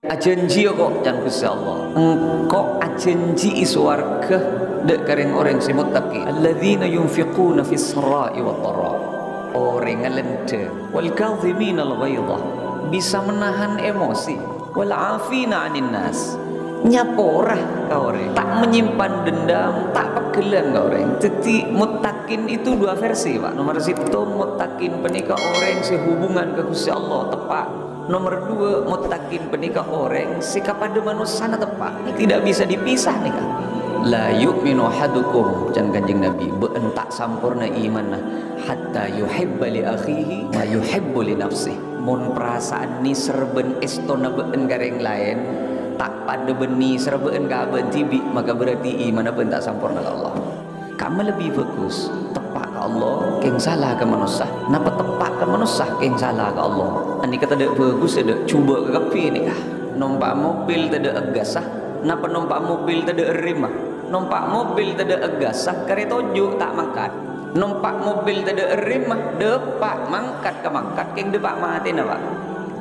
Ajanji kok jangan Gusti Allah. Engkau ajanji iswarga dek kareng orang si muttaqi. Alladzina yunfiquna fis sarai wad dharra. Orang ngelende wal kadhimin al ghaidha, bisa menahan emosi, wal afina 'anil nas. Nyaporah ka orang, tak menyimpan dendam, tak pegelan ka orang. Jadi muttaqin itu dua versi, Pak. Nomor satu muttaqin penikah orang sehubungan ke Gusti Allah tepat. Nomor dua muttaqin penikah orang sikap pada manusia tepat. Ini tidak bisa dipisah nih kan. La yu'minu ahadukum, can Kanjeng Nabi, beun tak sampurna imanna hatta yuhibba li akhihi ma yuhibbu li nafsihi. Mun perasaan ni serben estona beun gareng lain, tak pada beni serben ka ben tibi, maka berarti iman beun tak sampurna Allah. Kamu lebih bagus tepak ke Allah keng salah ke manusia. Napa tepak ke manusia keng salah ke Allah. Ani kata dek bagus dek cuba ke kapi ni kah. Numpak mobil tidak agasah. Napa numpak mobil tidak rimah. Numpak mobil tidak agasah kereta juk tak mangkat. Numpak mobil tidak rimah depak mangkat ke mangkat keng depak mati napa.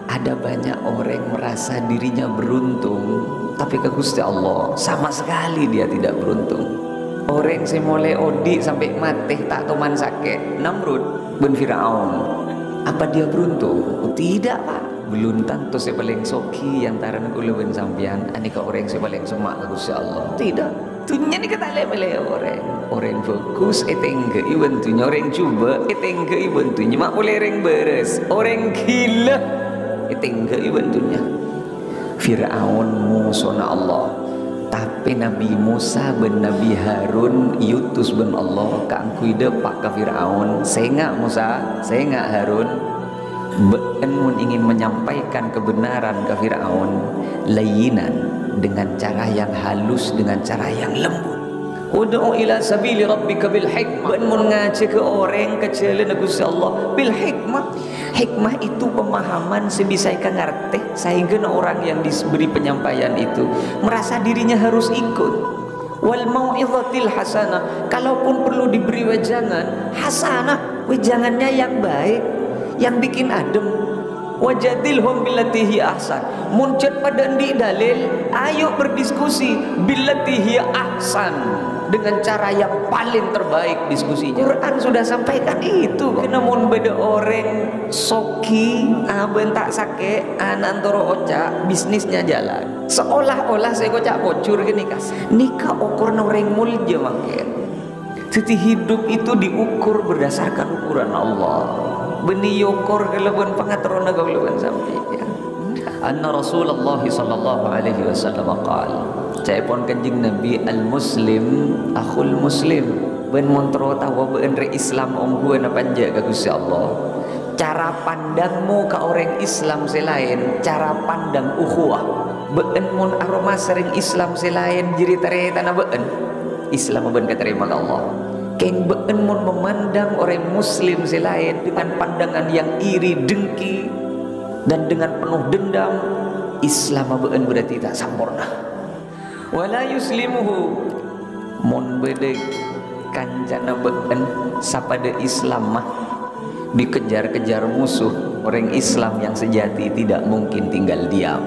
Ada banyak orang merasa dirinya beruntung, tapi ke Gusti Allah sama sekali dia tidak beruntung. Orang yang mulai odi sampai mati tak toman sakit. Namrud bin Firaun, apa dia beruntung? Oh, tidak, Pak. Belum tentu saya paling soki yang taran kula ben sampean. Ani ka orang saya paling semak ke Gusti Allah. Tidak. Tunya ni kata lele orang. Orang fokus etengge ibentunya, orang coba etengge ibentunya. Mak boleh orang beres. Orang gila etengge ibentunya. Firaun musuhna Allah. Tapi Nabi Musa bin Nabi Harun yutus bin Allah kangkui depak ke Fir'aun. Saya Musa, saya Harun, mun ingin menyampaikan kebenaran ke Fir'aun layinan, dengan cara yang halus, dengan cara yang lembut. Ud'u ila sabili rabbika bil hikmah. Ben mun ngaji ke orang kecilin Gusti Allah bil hikmah. Hikmah itu pemahaman sebisa ikan ngerti, sehingga orang yang diberi penyampaian itu merasa dirinya harus ikut. Wal mau'izatil hasanah, kalaupun perlu diberi wejangan hasanah, wejangannya yang baik, yang bikin adem. Wajadilhum billati hiya ahsan. Muncul pada ndi dalil, ayo berdiskusi billati hiya ahsan, dengan cara yang paling terbaik diskusinya. Quran sudah sampaikan itu. Namun beda orang soki aben tak sake anantoro oca bisnisnya jalan. Seolah-olah saya kocak bocor gini kas. Nikah ukur orang mulja makin. Jadi hidup itu diukur berdasarkan ukuran Allah. Beni yokor kelebihan pengaturana kelebihan sampai ya. Anna Rasulullah sallallahu alaihi wasallam qala, caipon Kanjeng Nabi, al muslim akhul muslim. Ben montro tawa ben re Islam ongguan panja ka Gusti Allah. Cara pandangmu ke orang Islam selain cara pandang ukhuwah. Ben mun aroma sering Islam selain jiri tareta ben Islam ben katerima ka Allah. Keng ben mun memandang orang muslim selain dengan pandangan yang iri, dengki dan dengan penuh dendam, Islam ben berarti tak sempurna. Wala yuslimuhu mun bedek kancana ben sapada Islam mah dikejar-kejar musuh. Orang Islam yang sejati tidak mungkin tinggal diam,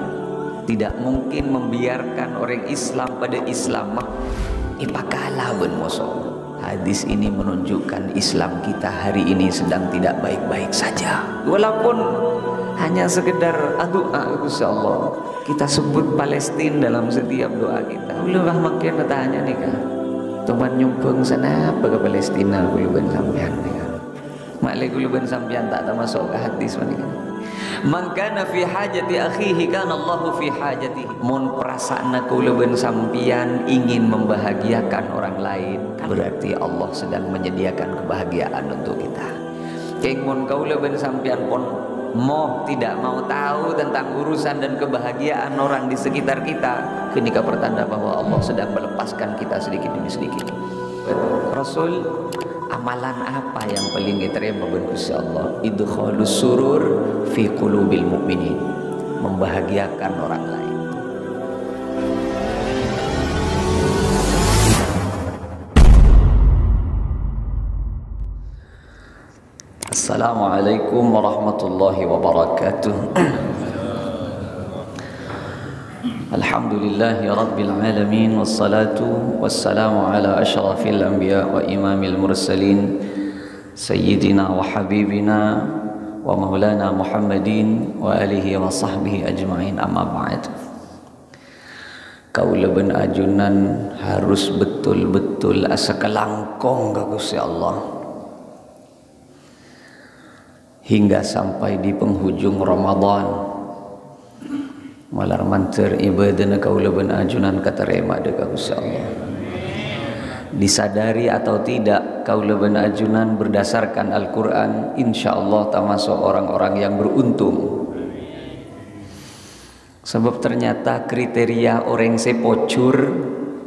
tidak mungkin membiarkan orang Islam pada Islam mah ipakalah ben musuh. Hadis ini menunjukkan Islam kita hari ini sedang tidak baik-baik saja. Walaupun hanya sekedar doa Gusti Allah, kita sebut Palestina dalam setiap doa kita. Ulumah makin bertanya nih kan, teman nyumbang sana apa ke Palestina kuluban sampean nih kan. Maklek kuluban sampean tak termasuk ke hadis mana kan. Man kana fi hajati akhihi kana Allahu fi hajatihi. Mun perasaana kuluban sampean ingin membahagiakan orang lain, berarti Allah sedang menyediakan kebahagiaan untuk kita. Keng mun kuluban sampean pun tidak mau tahu tentang urusan dan kebahagiaan orang di sekitar kita, kenika pertanda bahwa Allah sedang melepaskan kita sedikit demi sedikit. Rasul, amalan apa yang paling diterima oleh Gusti Allah? Idkhalus surur fi qulubil mu'minin, membahagiakan orang lain. Assalamualaikum warahmatullahi wabarakatuh. Alhamdulillahi rabbil alamin, wassalatu wassalamu ala asyrafil anbiya wa imamil mursalin, sayyidina wa habibina wa maulana Muhammadin wa alihi wa sahbihi ajma'in, amma ba'd. Kaula ben ajunan harus betul-betul asa kelangkong ka Gusti Allah hingga sampai di penghujung Ramadan. Malar manter ibadah kaula ben ajunan katerema deuk Gusti Allah. Disadari atau tidak, kaula ben ajunan berdasarkan Al-Qur'an insyaallah termasuk orang-orang yang beruntung. Sebab ternyata kriteria orang sepocur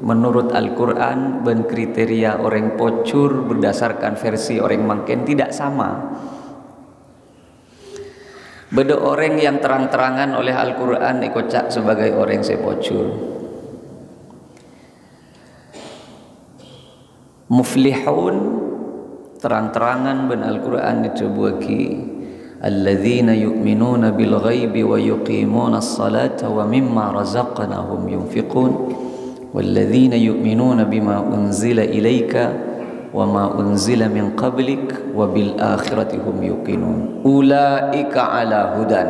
menurut Al-Qur'an dan kriteria orang pocur berdasarkan versi orang mangken tidak sama. Beda orang yang terang-terangan oleh Al-Quran ikocak sebagai orang sepocur. Muflihun terang-terangan ben Al-Quran dicebuaki alladzina yu'minuna bil ghaibi wa yuqimuna as-salata wa mimma razaqnahum yunfiqun walladzina yu'minuna bima unzila ilaika wa ma unzila min qablik wa bil akhirati hum yuqinun ulaika ala hudan.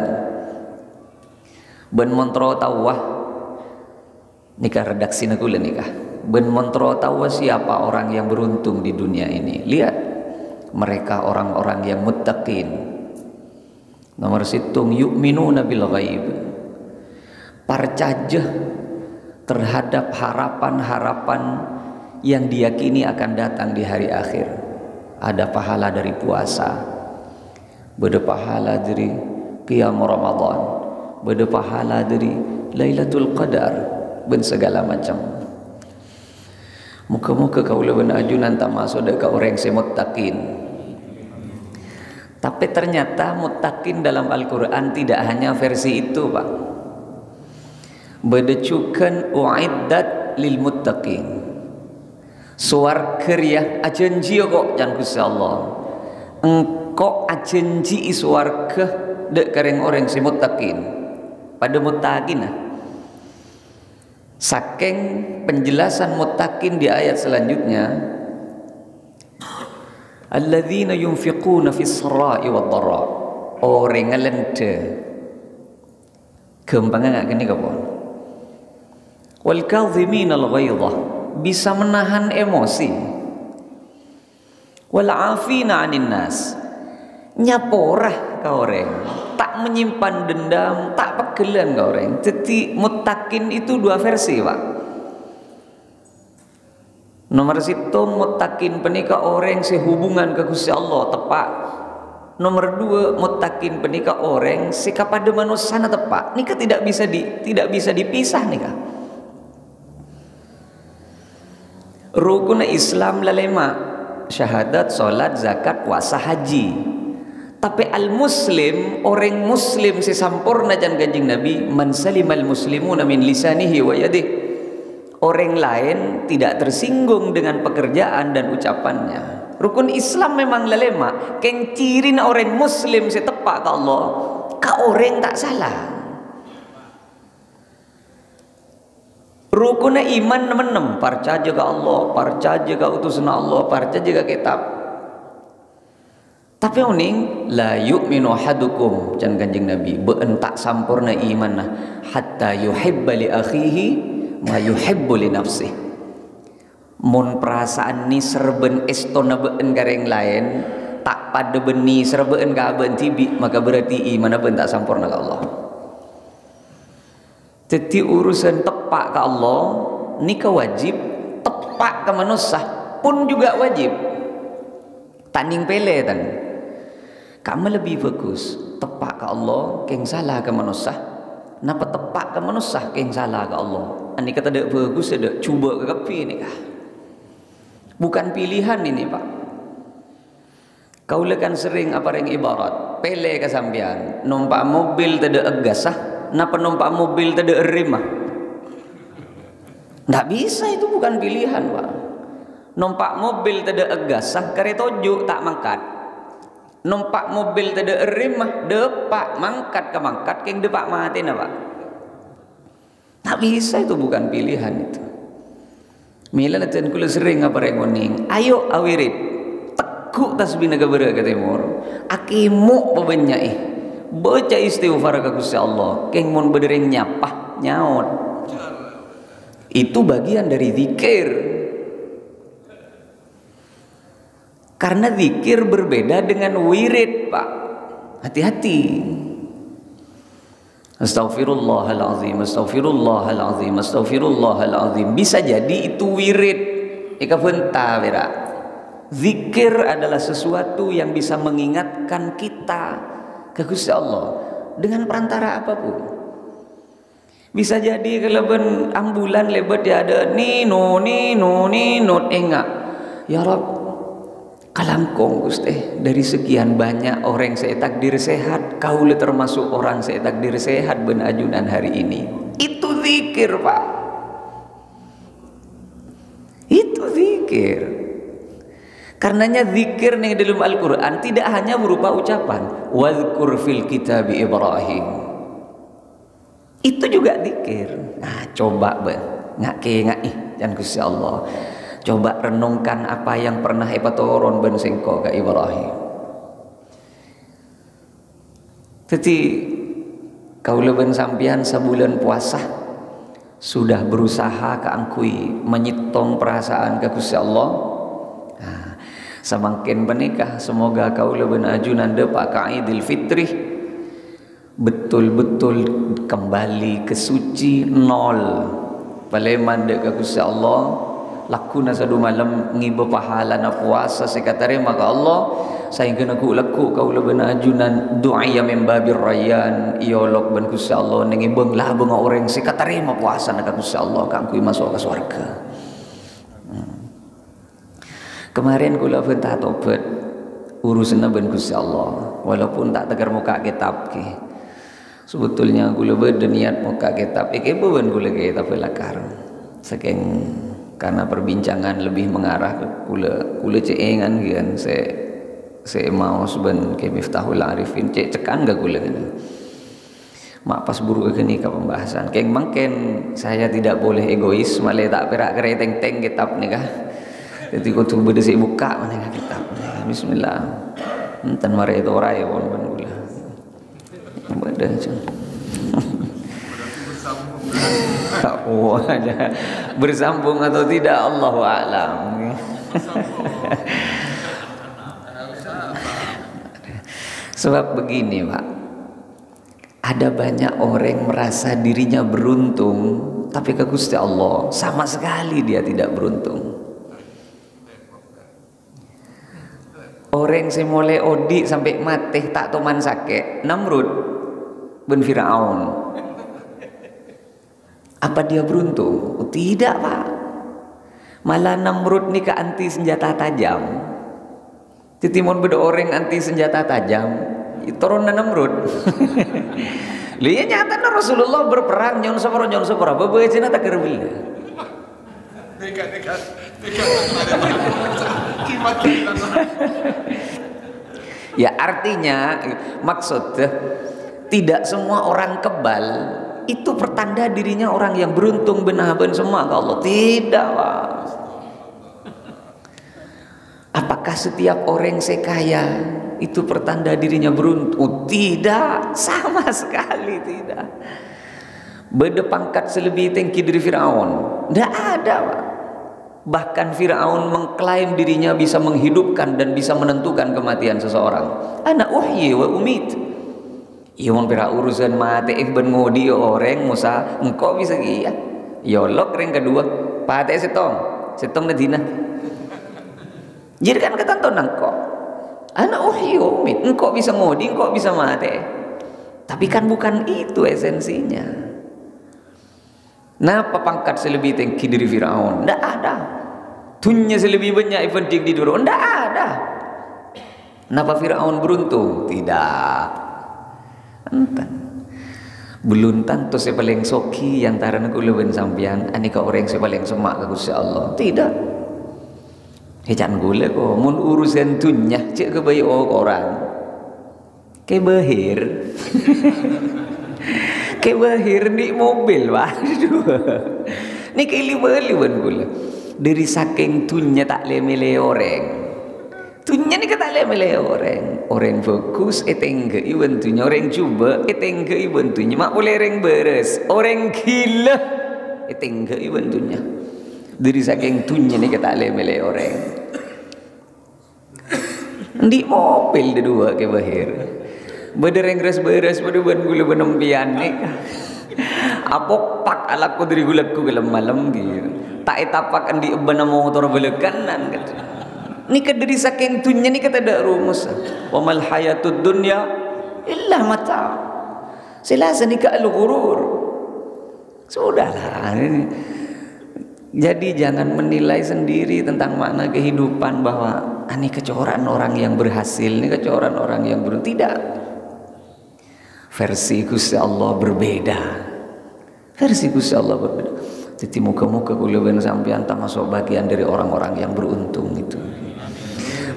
Ben montro tawah nikah redaksi nakula nikah ben montro tawah siapa orang yang beruntung di dunia ini. Lihat, mereka orang-orang yang muttaqin. Nomor situng yu'minuna bil ghaib, parcajah terhadap harapan-harapan yang diyakini akan datang di hari akhir. Ada pahala dari puasa, beda pahala dari qiyam Ramadan, beda pahala dari Lailatul Qadar, ben segala macam. Muka-muka kaula ben ajunan tak masuk dekat orang yang muttaqin. Tapi ternyata muttaqin dalam Al-Quran tidak hanya versi itu, Pak. Bedecukan uiddat lil muttaqin. Suarga ya ajanji kok jangan Gusti Allah. Engkau ajanji suarga dek kareng orang si muttaqin. Pada muttaqin. Saking penjelasan muttaqin di ayat selanjutnya, alladzina yunfiquna fis sarai wad dharra. Orang ngelente. Gampang enggak gini kapon. Wal kadhimin al ghaidha, bisa menahan emosi. Wal afina 'anil nas, nyaporah ka orang, tak menyimpan dendam, tak pegelan ka orang. Jadi muttaqin itu dua versi, Pak. Nomor situ muttaqin penika orang sehubungan ke Gusti Allah tepat. Nomor dua muttaqin penika orang sekapada manusia tepat. Nika tidak bisa dipisah nika. Rukun Islam lalema, syahadat, salat, zakat, puasa, haji. Tapi al-muslim, orang muslim sesampurna jan Kanjeng Nabi, man salimal muslimuna min lisanihi wa yadihi. Orang lain tidak tersinggung dengan pekerjaan dan ucapannya. Rukun Islam memang lalema, keng cirin orang muslim setepak ke Allah, ka orang tak salah. Rukun iman menem, percaya ke Allah, percaya ke utusan Allah, percaya ke kitab. Tapi uning la yu'minu ahadukum jan Kanjeng Nabi, beentak sampurna iman hatta yuhibba li akhihi ma yuhibbu li nafsihi. Mun perasaan ni serben estona been kareng lain, tak pada beni serben ka ben tibi, maka berarti iman ben tak sampurna ke Allah. Jadi urusan tepak ke Allah nika wajib, tepak ke manusia pun juga wajib. Tanding pele tan. Kamu lebih bagus tepak ke Allah keng salah ke manusia. Napa tepak ke manusia keng salah ke Allah. Ani kata dak bagus dak cuba ke kapi nikah. Bukan pilihan ini, Pak. Kau lekan sering apa yang ibarat pele ke sambian numpak mobil tidak egasah. Napa numpak mobil tidak erimah? Nggak bisa, itu bukan pilihan, Pak. Numpak mobil tidak egasah, kereta juk tak mangkat. numpak mobil tidak rem mah depak mangkat ke mangkat keng depak mati na Pak. Tak bisa, itu bukan pilihan itu. Mila latihan kula sering apa rengoning. Ayo awirit tekuk tasbih naga bere ke timur. Akimu pebenyai. Baca istighfar ke Gusti Allah. Keng mun bedereng nyapah nyaut. Itu bagian dari zikir. Karena zikir berbeda dengan wirid, Pak. Hati-hati. Astaghfirullahalazim, astaghfirullahalazim, astaghfirullahalazim. Bisa jadi itu wirid. Ika benta bera. Zikir adalah sesuatu yang bisa mengingatkan kita ke Gusti Allah dengan perantara apapun. Bisa jadi kalau ben ambulan lebat ya ada nino enggak. Ya Rabb, kalangkong Gusti, dari sekian banyak orang saya takdir sehat, kau termasuk orang saya takdir sehat ben ajunan hari ini. Itu zikir, Pak. Itu zikir. Karenanya zikir nih dalam Al-Quran tidak hanya berupa ucapan. Wadhkur fil kitabi Ibrahim. Itu juga zikir. Nah, coba ben ngak dan Gusti Allah. Coba renungkan apa yang pernah epatoron ben sengko ke Ibrahim. Jadi kau leben sampian sebulan puasa sudah berusaha keangkui menyitong perasaan ke Gusti Allah. Nah, semakin menikah semoga kau leben ajunan depa ka Idul Fitri betul-betul kembali ke suci nol. Paleman dek ke Gusti Allah. Lakuna sadu malam ngiba pahala na puasa sekatare maka Allah sehingga aku laku kau leben ajunan doa yang membabir rayyan iolok ben Gusti Allah nangibeng lah beng orang sekatare ma puasa na Gusti Allah kangku masuk ke surga. Kemarin kula benta tobat urusan ben Gusti Allah walaupun tak tegar muka kitab ki. Sebetulnya kula berniat muka kitab iki beban kula kitab lakar. Saking karena perbincangan lebih mengarah ke kula ceengan kan saya mau seben ke Miftahul Arifin cekan gak kula kan mak pas buruk ke ke pembahasan keng mangken saya tidak boleh egois malah tak perak kere teng kitab nih kah jadi kudu beda saya buka mana kitab bismillah enten mare itu ora ya pon kula beda oh, bersambung atau tidak Allahu a'lam. Sebab begini Pak, ada banyak orang merasa dirinya beruntung, tapi ke Gusti Allah sama sekali dia tidak beruntung. Orang semole odi sampai mati tak toman sakit, Namrud bin Firaun. Apa dia beruntung? Oh, tidak Pak. Malah Namrud ni ke anti senjata tajam. Titimon beda orang anti senjata tajam. Turun Namrud. Lihat nyata Rasulullah berperang nyon separa beberapa cina tak kerbila. Ya artinya maksudnya tidak semua orang kebal itu pertanda dirinya orang yang beruntung benahan semua ke Allah. Tidak Pak. Apakah setiap orang sekaya itu pertanda dirinya beruntung? Tidak, sama sekali tidak. Beda pangkat selebih tinggi dari Firaun, tidak ada Pak. Bahkan Firaun mengklaim dirinya bisa menghidupkan dan bisa menentukan kematian seseorang. Ana uhyi wa umit. Iwan pira urusan mati ben ngodi orang Musa engkau bisa iya yolok ring kedua pate setong na dina jadi kan ketanton engkau anak umit engkau bisa ngodi engkau bisa mati tapi kan bukan itu esensinya. Napa pangkat selebih tinggi dari Firaun? Tidak ada. Dunia selebih banyak penting di dunia? Tidak ada. Napa Firaun beruntung? Tidak. Enten belum tentu saya paling soki yang taran aku leben sampian anika orang saya paling semak ke Gusti Allah tidak hejan gule kok mun urusan dunia cek kebayi orang Kayak behir. Kayak behir di mobil, waduh. Ini kayak liban pula. Dari saking tunya tak lemele orang. Tunya ni kata lemele orang. Orang fokus etengge iban tunya. Orang cuba etengge iban tunya. Mak boleh orang beres. Orang gila etengge iban tunya. Dari saking tunya ni kata lemele orang. Di mobil dia dua ke bahir. Bedereng beres pada ban gula benempian ni. Apok pak ala ko dari gula ku dalam malam gitu. Tak etapak andi bana motor belekanan kata. Ni ke dari saking tunya ni kata dak rumus. Wa mal hayatud dunya illa mata. Selasa ni ka al-ghurur. Sudahlah. Jadi jangan menilai sendiri tentang makna kehidupan bahwa ini kecoran orang yang berhasil, ini kecoran orang yang beruntung. Tidak. Versi Gusti Allah berbeda. Versi Gusti Allah berbeda. Jadi muka-muka kulaban sampean tak masuk bagian dari orang-orang yang beruntung itu.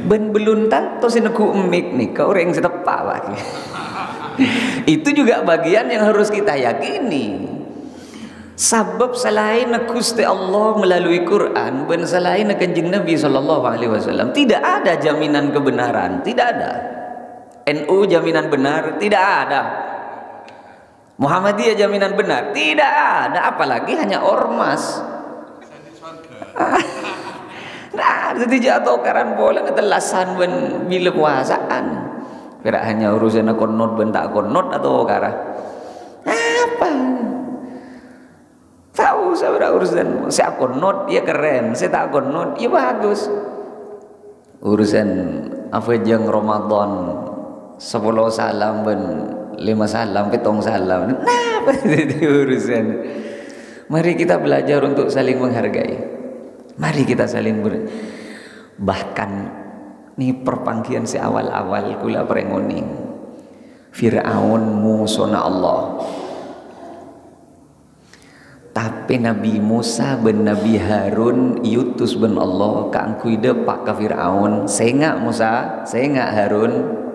Ben beluntan to sineku emik nih, kau orang setepak lagi. Itu juga bagian yang harus kita yakini. Sebab selain Gusti Allah melalui Quran dan selain Kanjeng Nabi sallallahu alaihi wasallam tidak ada jaminan kebenaran, tidak ada. NU jaminan benar, tidak ada. Muhammadiyah jaminan benar, tidak ada, apalagi hanya ormas. Nah, jadi jatuh karan bola ketelasan ben bila puasaan. Kira hanya urusan konot ben tak konot atau kara. Apa? Tahu saya urusan saya konot ya keren, saya tak konot ya bagus. Urusan apa jeng Ramadan 10 salam ben 5 salam 7 salam. Nah, apa itu urusan. Mari kita belajar untuk saling menghargai. Mari kita saling bahkan nih perpanggian si awal-awal kula perengoning. Fir'aun musona Allah. Tapi Nabi Musa ben Nabi Harun yutus ben Allah kaangkui depak ke Fir'aun. Sehingga Musa, sehingga Harun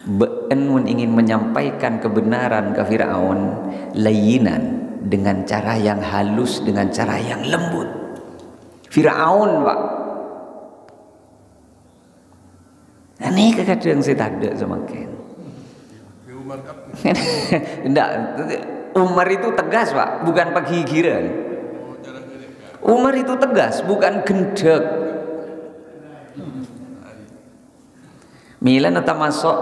ben ingin menyampaikan kebenaran ke Fir'aun layinan dengan cara yang halus, dengan cara yang lembut. Fir'aun pak. Ini kadang saya tak ada semakin. Tidak. Umar itu tegas pak, bukan penghigiran. Umar itu tegas, bukan gendek. Milan atau masuk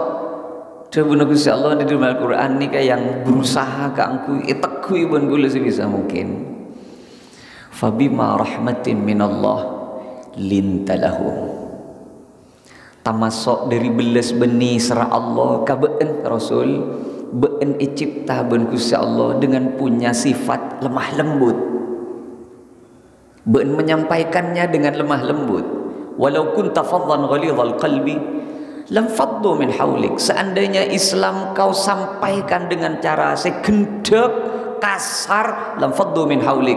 Coba Gusti Allah di dalam Al-Quran ni kayak yang berusaha keangku teguh ibn gula sebisa mungkin. Fabima rahmatin minallah lintalahum. Tamasok dari belas benih serah Allah kabeen Rasul been cipta ben Gusti Allah dengan punya sifat lemah lembut. Ben menyampaikannya dengan lemah lembut. Walau kunta faddan ghalidhal qalbi lam faddu min haulik. Seandainya Islam kau sampaikan dengan cara segendek kasar, lam faddu min haulik,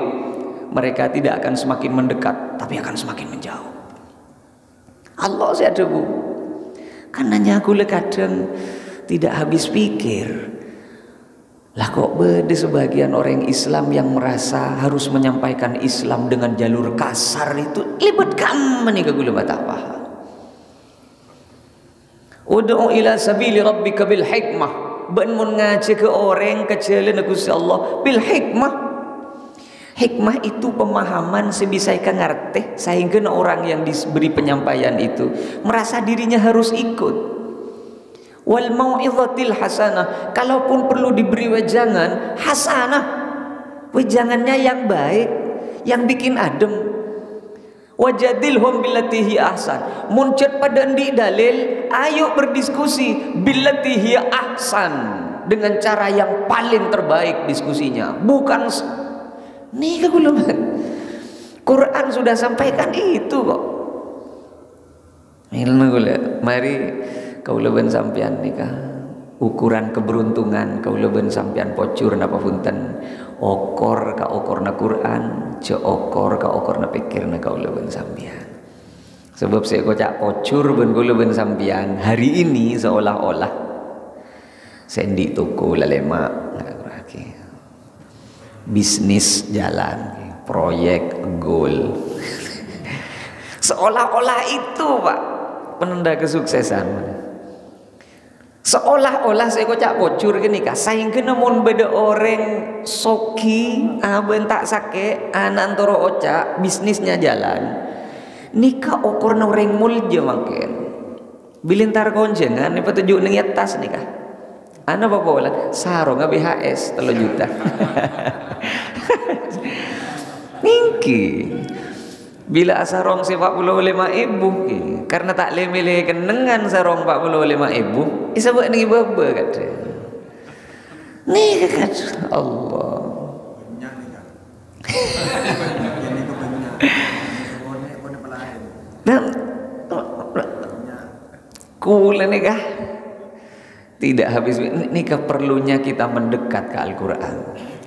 mereka tidak akan semakin mendekat tapi akan semakin menjauh. Allah saya ada bu, karenanya aku kadang tidak habis pikir lah kok beda sebagian orang Islam yang merasa harus menyampaikan Islam dengan jalur kasar itu libat kamu nih kagula apa. Ud'u ila sabili rabbika bil hikmah. Ben mun ngaji ke orang kecilin Gusti Allah bil hikmah. Hikmah itu pemahaman sebisa ikan ngerti sehingga orang yang diberi penyampaian itu merasa dirinya harus ikut. Wal mau'izatil hasanah, kalaupun perlu diberi wejangan hasanah, wejangannya yang baik, yang bikin adem. Wajadilhum billati hiya ahsan, muncul pada ndi dalil, ayo berdiskusi billati hiya ahsan, dengan cara yang paling terbaik diskusinya, bukan nih kegulaman. Quran sudah sampaikan itu kok. Mari kau leben sampean nikah ukuran keberuntungan kau leben sampean pocur napa punten okor ka okor na Quran je okor ka okor na pikir na kau leben sampean. Sebab saya kocak pocur ben kau leben sampean hari ini seolah-olah sendi toko lalema bisnis jalan, proyek goal. Seolah-olah itu Pak penanda kesuksesan. Seolah-olah saya kocak bocor gini kah saing kena mon beda orang soki aben tak sake anantoro ocak bisnisnya jalan nikah okorna orang mulja makin bilintar konjengan ini petunjuk ning atas nikah ana apa bola sarong BHS 3 juta ningki bila sarong 45.000 karena tak milih kenengan sarong 45.000 isa buat ning baba kata nih kata Allah dan kula nikah tidak habis nikah perlunya kita mendekat ke Al-Quran.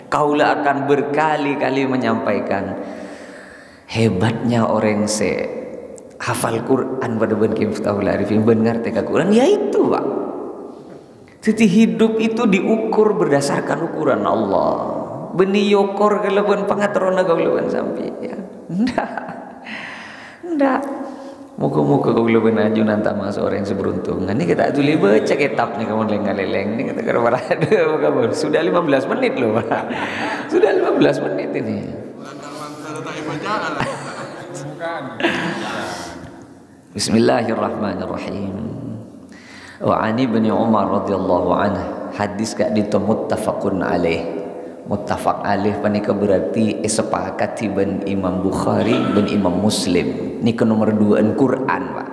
Kaula akan berkali-kali menyampaikan hebatnya orang hafal Quran pada ben Miftahul Arifin ben ngerti ke Quran yaitu Pak. Jadi hidup itu diukur berdasarkan ukuran Allah. Beni yokor kalau ben pangatrona kaula ben sampai ya. Ndak. Muka-muka kau lebih naju nanti masuk orang seberuntungan. Ini kita tulis baca kitabnya kamu lengang-leleng. Ini kita kerana ada sudah 15 menit loh Pak. Sudah 15 menit ini. Bismillahirrahmanirrahim. Wa ani bin Umar radhiyallahu anhu hadis kak dito muttafaqun alaih. Muttafaq alaih panika berarti sepakati ben Imam Bukhari ben Imam Muslim. Nika nomor 2 Quran Pak.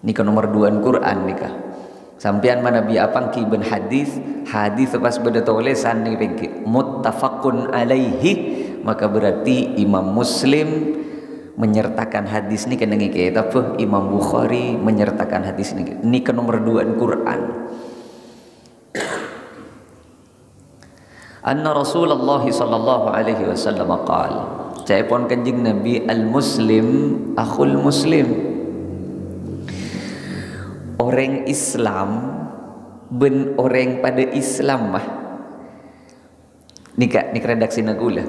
Nika nomor 2 Quran nika. Sampean mana bi apang ki ben hadis pas beda tulisan ni pengki muttafaqun alaihi maka berarti Imam Muslim menyertakan hadis ni kena ngike apa Imam Bukhari menyertakan hadis ni nika nomor 2 Quran. Anna Rasulullah sallallahu alaihi wasallam qala Caipon kanjeng Nabi al-muslim akhul muslim. Orang Islam ben orang pada Islam mah. Nika redaksi nagula.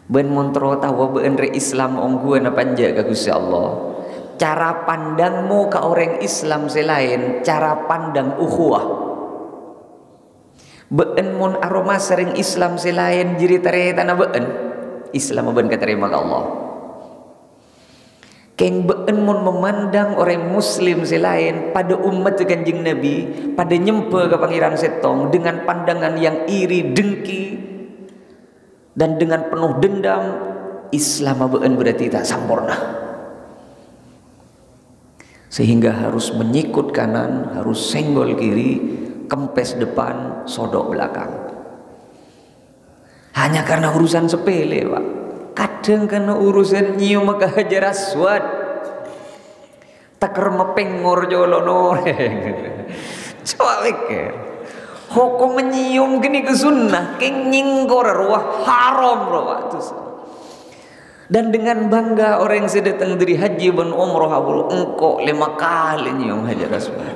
Ben montro tawa ben re Islam ongguan panja ka Gusti Allah. Cara pandangmu ke orang Islam selain cara pandang ukhuwah. Beun mun aroma sering Islam selain jiri tare tanah beun Islam beun katerima ke Allah. Keng beun mun memandang orang muslim selain pada umat Kanjeng Nabi pada nyempe ke Pangeran Setong dengan pandangan yang iri dengki dan dengan penuh dendam Islam beun berarti tak sempurna. Sehingga harus menyikut kanan, harus senggol kiri, kempes depan, sodok belakang. Hanya karena urusan sepele Pak. Kadang karena urusan nyium ke Hajar Aswad taker mepeng ngorjolo noreng. Coba pikir hukum menyium gini ke sunnah keng nyinggor ruah haram ruah. Dan dengan bangga orang yang sedang dari haji dan umrah engkau 5 kali nyium Hajar Aswad.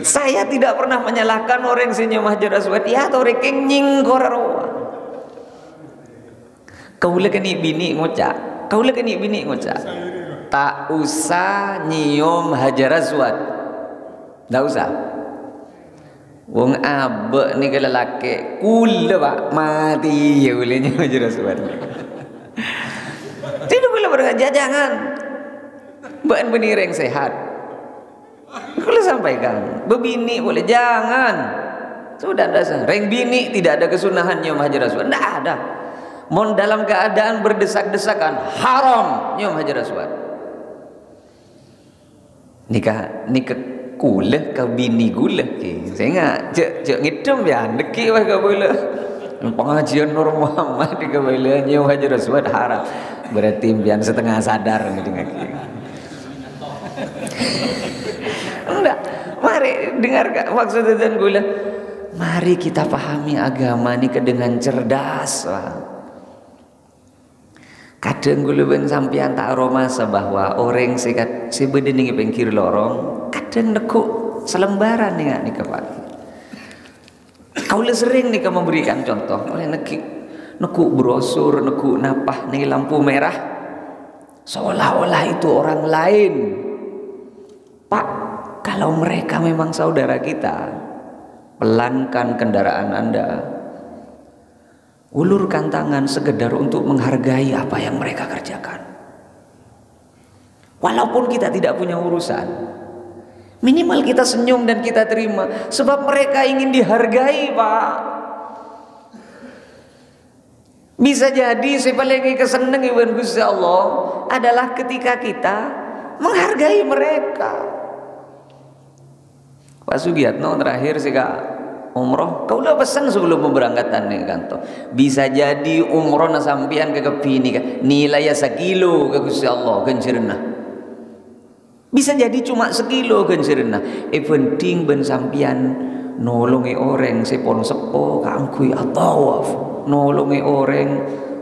Saya tidak pernah menyalahkan orang senyum Hajar Aswad ya atau reking nyinggor roa. Kaula keni bini ngocak. Tak usah nyium Hajar Aswad. Tak usah. Wong abe ni kalau laki kula Pak mati ya boleh nyium Hajar Aswad. Tidak boleh berkaca jangan. Bukan benih yang sehat. Kalau sampaikan, bebini boleh jangan. Sudah dasar. Reng bini tidak ada kesunahan nyium Hajar Aswad. Tidak ada. Mon dalam keadaan berdesak-desakan haram nyium Hajar Aswad. Nikah kulah ke bini gula. Saya cek ngidam ya deki wah ke bola. Pengajian Nur Muhammad di kabila nyium Hajar Aswad haram. Berarti pian setengah sadar dengan enggak, mari dengar maksud dan gula. Mari kita pahami agama ini dengan cerdas. Kadang kula ben sampean tak aroma bahwa orang si beden ning pengkir lorong, kadang nekuk selembaran nih Pak. Kau sering nih memberikan contoh, oleh nekuk brosur, nekuk napah nih lampu merah, seolah-olah itu orang lain. Pak, kalau mereka memang saudara kita, pelankan kendaraan Anda, ulurkan tangan sekedar untuk menghargai apa yang mereka kerjakan. Walaupun kita tidak punya urusan, minimal kita senyum dan kita terima, sebab mereka ingin dihargai, Pak. Bisa jadi saya paling keseneng ibu Gusti Allah adalah ketika kita menghargai mereka. Pak Sugiyatno terakhir sih Kak umroh, kau udah pesan sebelum pemberangkatan nih kantor. Bisa jadi umroh na sampian ke kepini kan nilai sekilo ke Gusti Allah gencerna. Bisa jadi cuma sekilo gencerna. Penting ben sampian nolongi orang sepon sepo kangkui atawaf, nolongi orang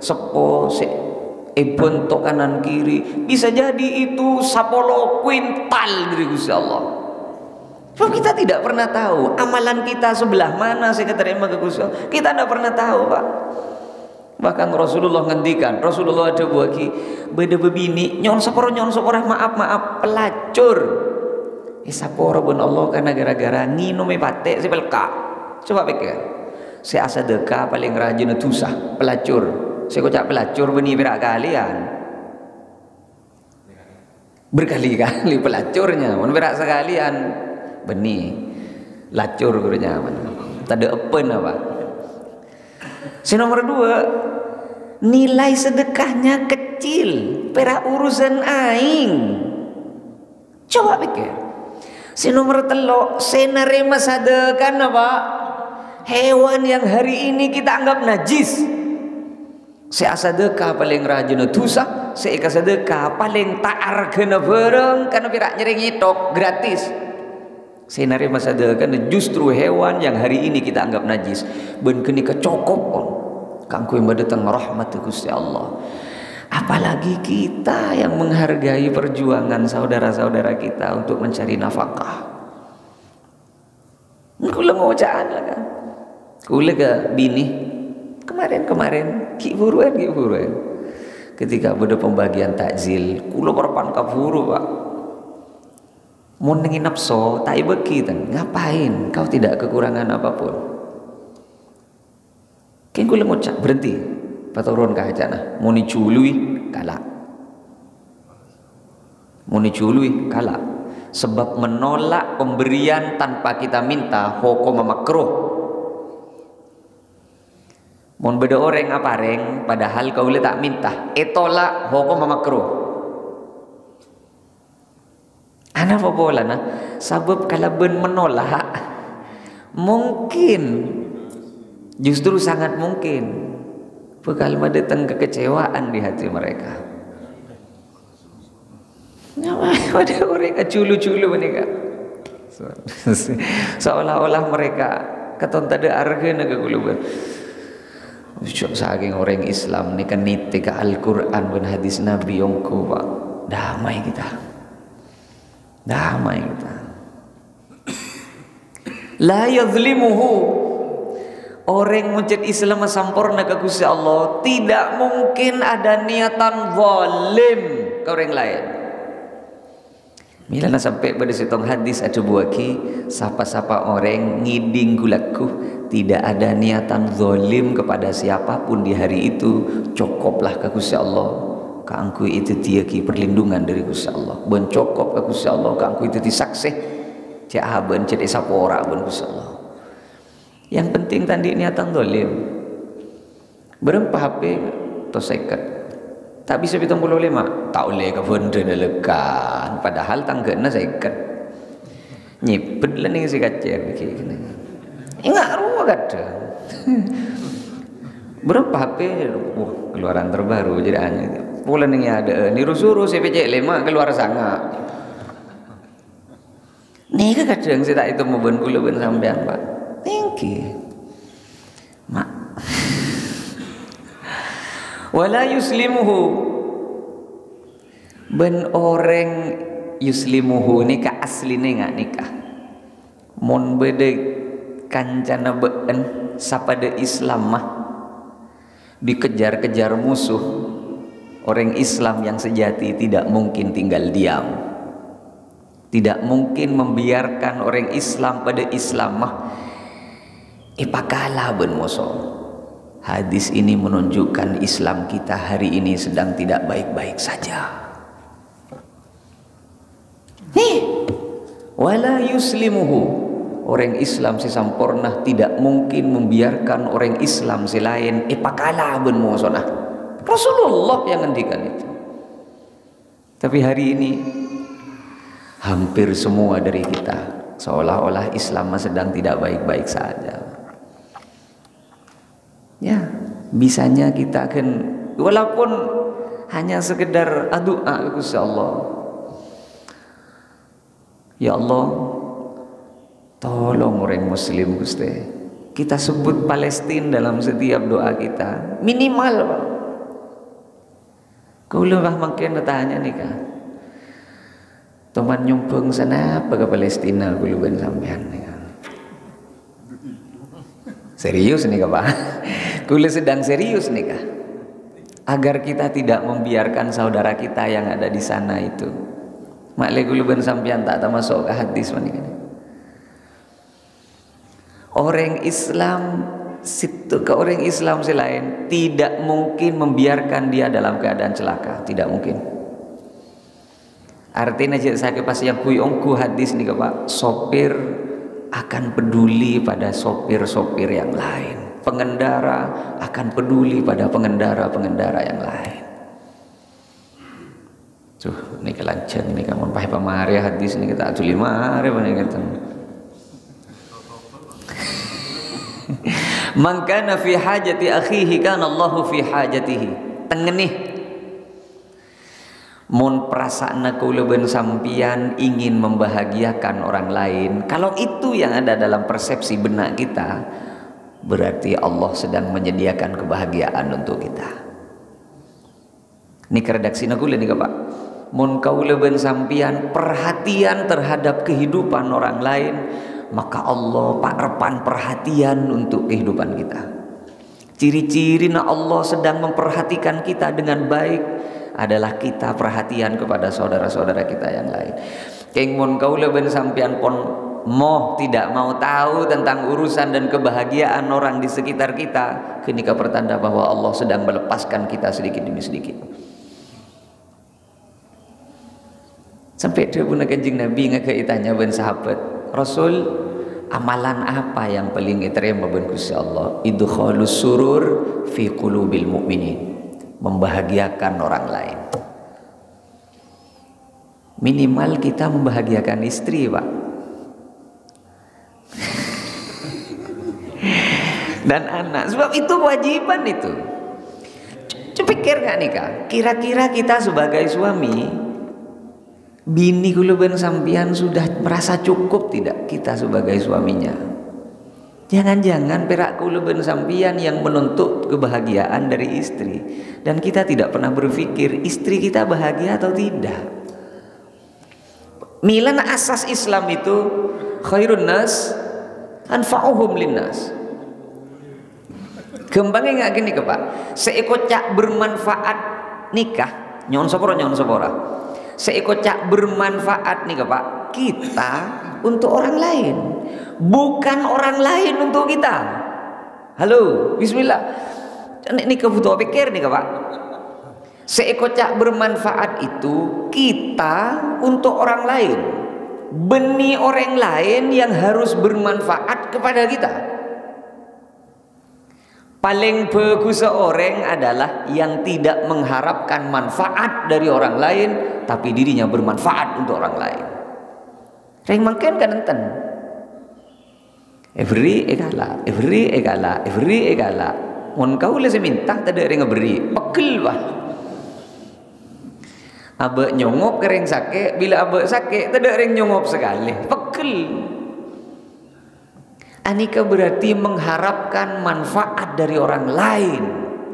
sepo se bentok kanan kiri. Bisa jadi itu 10 kuintal dari Gusti Allah. Sebab kita tidak pernah tahu amalan kita sebelah mana saya keterima ke Gusti Allah. Kita tidak pernah tahu, Pak. Bahkan Rasulullah ngendikan, Rasulullah ada buaki beda bebini nyon seporo maaf pelacur. Saporo ben Allah karena gara-gara nginum pate si pelka. Coba pikir. Si asadeka paling rajin tusah pelacur. Saya kocak pelacur beni berak kalian. Berkali-kali pelacurnya, mun berak sekalian. Beni lacur gurunya tak ada apa apa. Si nomor 2, nilai sedekahnya kecil, perak urusan aing. Coba pikir. Si nomor 3, saya nerima sedekah apa? Hewan yang hari ini kita anggap najis. Saya sedekah paling rajin tusah, saya sedekah paling taar kena bareng karena perak nyering itok gratis. Senari masa dekan justru hewan yang hari ini kita anggap najis ben kini kecokop on kangku yang datang rahmat Gusti Allah. Apalagi kita yang menghargai perjuangan saudara-saudara kita untuk mencari nafkah. Kula ngocaan lah kan. Kula ke bini kemarin ki buruan ketika pada pembagian takjil kula perpan kaburu, Pak. Mau nginap so, tak ibeki ngapain? Kau tidak kekurangan apapun. Kan kula ngucap berhenti. Paturun ka ajana. Mau dicului kalah. Mau dicului kalah. Sebab menolak pemberian tanpa kita minta hukum makruh. Mau beda orang apareng padahal kau tak minta. Tolak hukum makruh. Ana apa bola nah sebab kalau ben menolak mungkin justru sangat mungkin bakal datang kekecewaan di hati mereka. Ada orang culu-culu mereka seolah-olah mereka katon tada argana ke kuluban. Saking orang Islam ni kan niti ke Al-Quran dan hadis Nabi yongko, Pak. Damai kita. La yazlimuhu. Orang mencet Islam sempurna ke Gusti Allah, tidak mungkin ada niatan zalim ke orang lain. Milana sampai pada sitong hadis ada buaki sapa-sapa orang ngiding gulaku tidak ada niatan zalim kepada siapapun di hari itu, cukuplah ke Gusti Allah. Kangku itu tiaki perlindungan dari Gusti Allah. Ben cokop ke Gusti Allah, kangku itu disaksih. Cak haben cak sapora ben Gusti Allah. Yang penting tadi niatan zalim. Berapa HP to seket. Tak bisa 75. Tak boleh ke benda lekan. Padahal tanggana seket. Nyipet lah ning si kacer begini. Ingat ruang ada. Berapa HP? Keluaran terbaru jadi hanya. Bulan ini ada ni rusuru CPC 5 keluar sangat. Ni ke kadang saya tak itu mau ben kula ben sampean, Pak. Thank you. Mak. Wala yuslimuhu. ben orang yuslimuhu nikah asline nggak nikah mon bede kancana been sapada Islam mah dikejar-kejar musuh. Orang Islam yang sejati tidak mungkin tinggal diam, tidak mungkin membiarkan orang Islam pada Islam mah ipakalah ben musuh. Hadis ini menunjukkan Islam kita hari ini sedang tidak baik-baik saja. Wala yuslimuhu, orang Islam sesampurna tidak mungkin membiarkan orang Islam selain ipakalah ben musuh. Rasulullah yang ngendikan itu. Tapi hari ini hampir semua dari kita seolah-olah Islam sedang tidak baik-baik saja. Ya, bisanya kita akan walaupun hanya sekedar doa ke Allah. Ya Allah, tolong orang muslim Gusti. Kita sebut Palestina dalam setiap doa kita. Minimal, Pak. Kau lebah makin tanya nih kak, teman nyumpung sana apa ke Palestina kau lebih sampean nih kak. Serius nih kak Pak, kau sedang serius nih kak, agar kita tidak membiarkan saudara kita yang ada di sana itu. Maklum kau lebih sampean tak termasuk ke hadis mana kan? Orang Islam situ ke orang Islam selain tidak mungkin membiarkan dia dalam keadaan celaka, tidak mungkin. Artinya saya pas yang kuyongku hadis nih Pak, sopir akan peduli pada sopir-sopir yang lain, pengendara akan peduli pada pengendara-pengendara yang lain. Tuh, ini kelanceng ini kamu pakai pamari hadis ini kita tulis mari mana kita. Man kana fi hajati akhihi kana Allahu fi hajatihi. Tengenih mun prasana kula ben sampian ingin membahagiakan orang lain, kalau itu yang ada dalam persepsi benak kita, berarti Allah sedang menyediakan kebahagiaan untuk kita. Ini redaksina kula nih Pak. Mun kaula ben sampian perhatian terhadap kehidupan orang lain, maka Allah parepan perhatian untuk kehidupan kita. Ciri-ciri Allah sedang memperhatikan kita dengan baik adalah kita perhatian kepada saudara-saudara kita yang lain. Keng mun kaula ben sampean pon tidak mau tahu tentang urusan dan kebahagiaan orang di sekitar kita, kenika pertanda bahwa Allah sedang melepaskan kita sedikit demi sedikit. Sampai dia pun Kanjeng Nabi ngake itanya ben sahabat, Rasul, amalan apa yang paling diterima ben Gusti Allah? Idkhalus surur fi qulubil mu'minin. Membahagiakan orang lain. Minimal kita membahagiakan istri, Pak. Dan anak. Sebab itu kewajiban itu. Pikir gak nih Kak? Kira-kira kita sebagai suami, bini kula ben sampian sudah merasa cukup tidak kita sebagai suaminya? Jangan-jangan perak kula ben sampian yang menuntut kebahagiaan dari istri, dan kita tidak pernah berpikir istri kita bahagia atau tidak. Milan asas Islam itu khairun nas anfa'uhum linnas. Kembangnya nggak gini ke Pak, seekor cak bermanfaat nikah nyon sopora seekor cak bermanfaat nih Pak kita untuk orang lain, bukan orang lain untuk kita. Halo, bismillah. Ini kebutuhan pikir nih Pak. Seekor cak bermanfaat itu kita untuk orang lain, benih orang lain yang harus bermanfaat kepada kita. Paling bagus seorang adalah yang tidak mengharapkan manfaat dari orang lain, tapi dirinya bermanfaat untuk orang lain. Yang makin kan enten. Every egala. Mun kau le seminta tak ada yang beri, pekel bah. Abek nyongop kering sakit, bila abek sakit tak ada yang nyongop sekali, pekel. Anika berarti mengharapkan manfaat dari orang lain.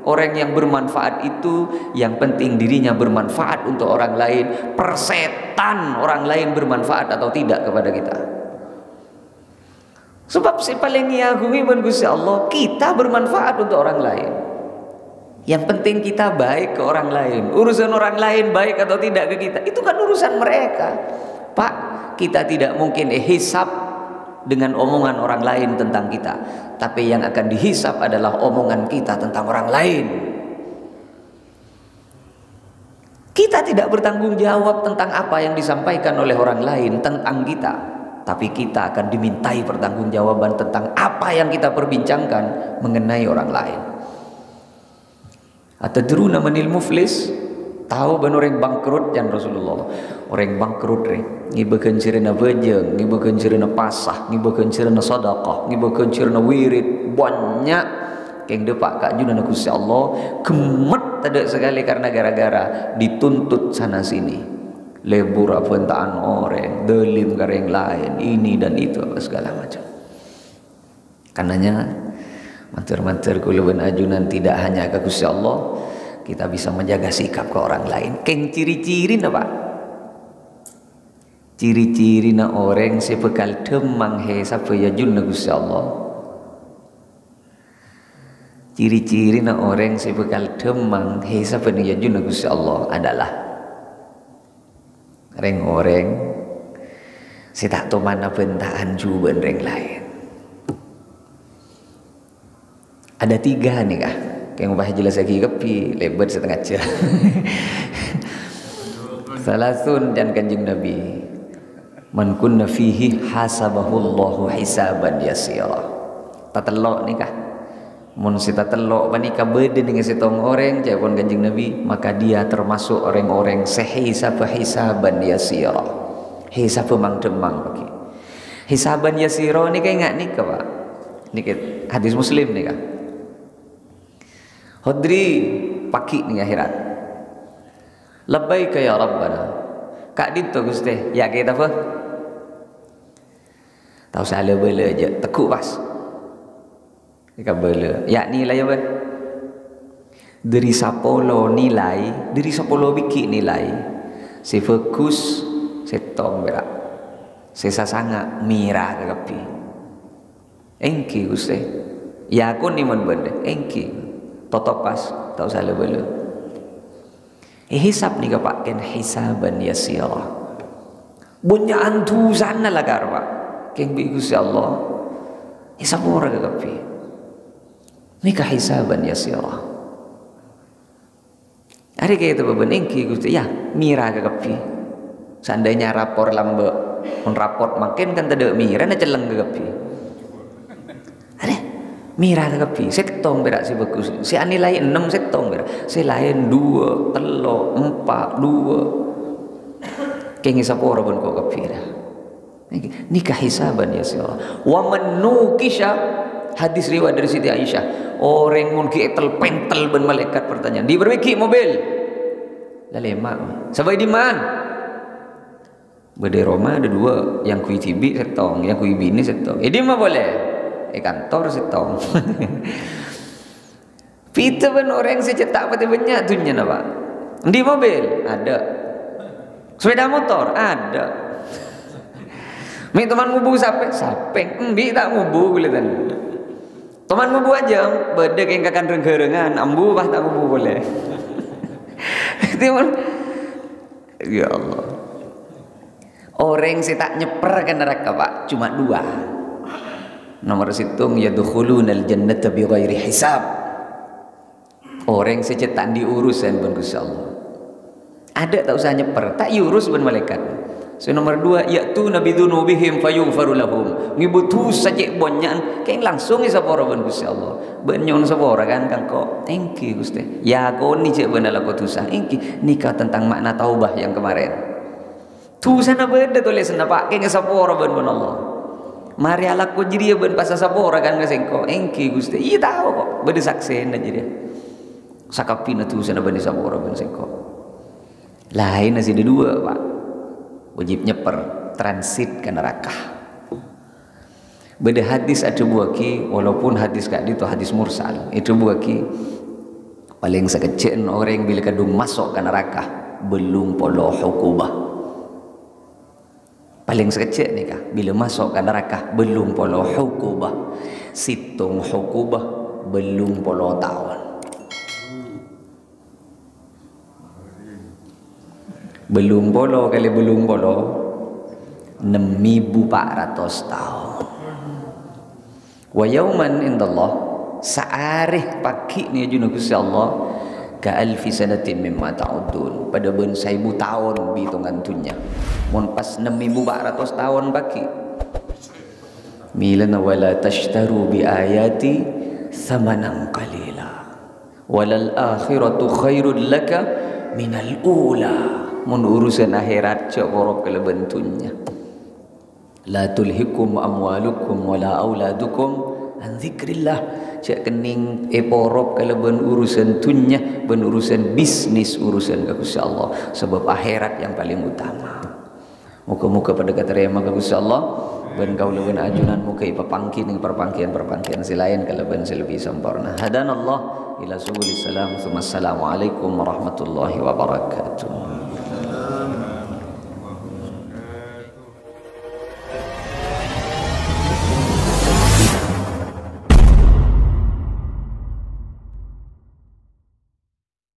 Orang yang bermanfaat itu yang penting dirinya bermanfaat untuk orang lain. Persetan orang lain bermanfaat atau tidak kepada kita. Sebab si paling ngagumi ban Gusti Allah, kita bermanfaat untuk orang lain. Yang penting kita baik ke orang lain. Urusan orang lain baik atau tidak ke kita, itu kan urusan mereka. Pak, kita tidak mungkin hisab dengan omongan orang lain tentang kita. Tapi yang akan dihisab adalah omongan kita tentang orang lain. Kita tidak bertanggung jawab tentang apa yang disampaikan oleh orang lain tentang kita. Tapi kita akan dimintai pertanggungjawaban tentang apa yang kita perbincangkan mengenai orang lain. Atadruna manil muflis? Tahu ban orang bangkrut yang Rasulullah. Orang bangkrut ngibekeun cirina bejeng, ngibekeun cirina pasah, ngibekeun cirina sedekah, ngibekeun cirina wirid banyak keng depak ka junana Gusti Allah gemet tadek sekali karena gara-gara dituntut sana sini. Lebur apuntaan orang, delim gareng lain, ini dan itu segala macam. Karenanya mantir-mantir kula ben ajunan tidak hanya ke Gusti Allah, kita bisa menjaga sikap ke orang lain. Keng ciri-ciri apa? Ciri-ciri na orang sebekal demang he sapaya junna Gusti Allah. Ciri-ciri na orang sebekal demang he sapaya junna Gusti Allah adalah orang-orang si tak tahu mana bentaan juga orang lain. Ada 3 nih kah? Yang ubah jelas lagi kepi lebar setengah jam. Salasun dan kanjeng Nabi. Man kunna fihi hasabahullahu hisaban yasira. Tatelok nih kah? Mun sita telok panika bede dengan setong orang jawabon kanjeng Nabi, maka dia termasuk orang-orang sehisab hisaban yasira. Hisab mang demang bagi. Hisaban yasira nih kayak enggak nih Pak? Nih hadis Muslim nih kah? Hodri paki nih akhirat. Labbaika ya Rabbana. Kak dinto Gusti, ya kita apa? Tahu salah bela aja, tekuk pas. Ika bela. Ya nilai apa? Dari sapolo nilai, dari sapolo biki nilai. Si fokus setong berak. Sesa sangat mira kagapi. Engki Gusti. Ya aku ni mun benda. Engki. Toto pas tahu salah bela. Hisab ni kapaken hisaban yasira. Bunya antu sana lah karwa. Keng bi Gusti Allah. Hisab ora kagapi. Nikah hisaban yasira. Hari kayak itu bebenengki Gusti ya mira kagapi. Seandainya rapor lambe, mun raport makin kan tidak mira na celeng kagapi. Ada mira kagapi. Setong berak si bagus. Si anilai 6 setong berak. Si lain 2, 3, 4, 2. Keng hisab ora ben kok kagapi dah. Nikah hisaban yasira. Wa man nukisha hadis riwayat dari Siti Aisyah, orang mun kietel pentel ben malaikat pertanyaan, diperbaiki mobil. Lalemak. Sampai di mana? Bede Roma ada 2, yang kui tibi setong, yang kui bini setong. Di mana boleh? Kantor setong. Pita ben orang secetak pati banyak tunya apa? Di mobil ada. Sepeda motor ada. Mi teman mubu sampai sapeng, embi tak mubu kulitan. Teman mubu aja, bedek yang kakan renggerengan, ambu bah tak mubu boleh. Teman, ya Allah. Orang si tak nyeper ke neraka Pak, cuma 2. Nomor situng yadkhulunal jannata bighairi hisab. Orang si cetak diurusan ben Gusti Allah. Ada tak usah nyeper, tak diurus ben malaikat. So nomor 2 yaitu nabi dzunubihim fayughfaru lahum. Ngibutu saja bonyan kayak langsung isapora ben Gusti Allah. Benyon sapora kan kangko. Thank you Gusti. Ya kau ni cek benar laku tusah. Engki nikah tentang makna taubah yang kemarin. Tu sana beda tulis sana Pak kayak sapora ben Allah. Mari alaku jadi ben pas sapora kan ngasengko. Engki Gusti. Iya tahu kok. Beda saksen aja dia. Sakapina tu sana ben sapora ben sengko. Lain nasi ada 2 Pak. Wajib nyeper transit ke neraka. Beda hadis ada buaki walaupun hadis kak itu hadis mursal itu buaki Paling sekecil orang bila kadung masuk ke neraka belum polo hukubah. Paling sekecil ni kah bila masuk ke neraka belum polo hukubah. Situng hukubah belum polo tahun. Belum polo kali belum polo 6.400 tahun. Wa yauman indallah sa'arih pagi ni ajuna Gusti Allah ka alfi sanatin mimma ta'udun. Pada ben 1000 tahun bihitungan dunia. Mun pas 6.400 tahun pagi. Milana wala tashtaru bi ayati thamanan qalila. Walal akhiratu khairul laka minal ula. Mun urusan akhirat cak borok kala bentunya. La tulhikum amwalukum wala auladukum an zikrillah. Cak kening eporop kalau ben urusan dunya, ben urusan bisnis, urusan Gusti Allah. Sebab akhirat yang paling utama. Muka-muka pada kata rema Gusti Allah. Ben kau ben ajunan muka ipapangkin ning perpangkian silain kalau ben lebih sempurna. Hadanallah ila subul salam. Assalamualaikum warahmatullahi wabarakatuh.